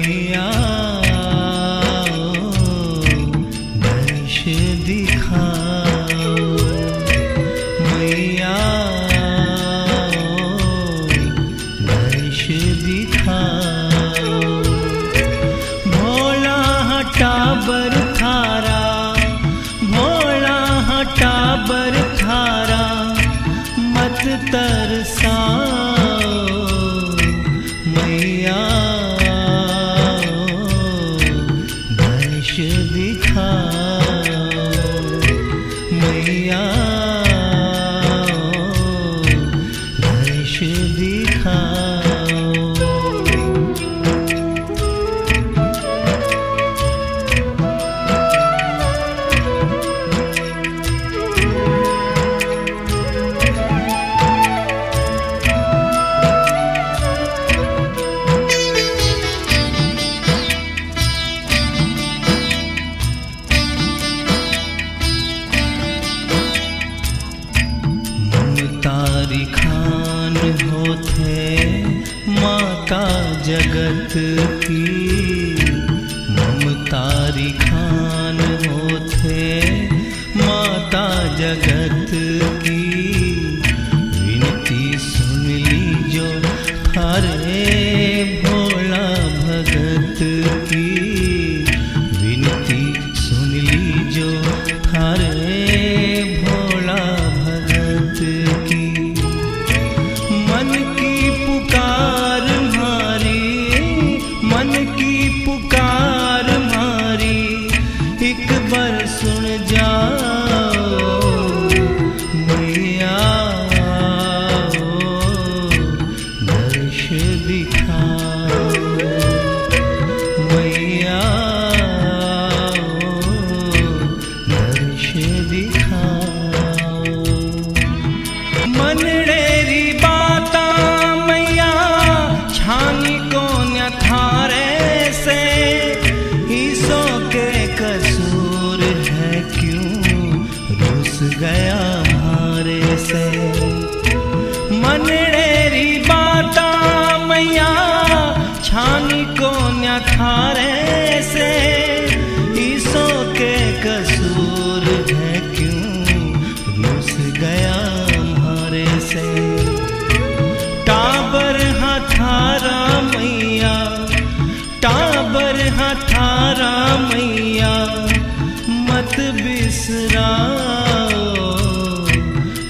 मैया दर्श दिखाओ, मैया दर्श दिखाओ। भोला हटा बर थारा, भोला हटा बर थारा, मत तरसाओ मैया दर्श दिखाओ, मैया दर्श दिखाओ। तारी खान होते माता जगत की, ममतारी खान होते माता जगत की। विनती सुन लीजो थारे भोला भगत की, विनती सुन लीजो थारे भोला भगत की। मन की पुकार मारी, मन की पुकार मारी, एक बार सुन जाओ मैया दर्श दिखाओ, मैया दर्श दिखाओ। मनड़ेरी बाता मैया छानी को न थारे से, ईसो के कसूर है क्यों रुस गया हमारे से। मनड़ेरी बाता मैया छानी को न थारे से, ईसो के कसूर है क्यों रुस गया हमारे से। टाबर हथारा मैया, टाबर हथारा मैया, मत बिसरा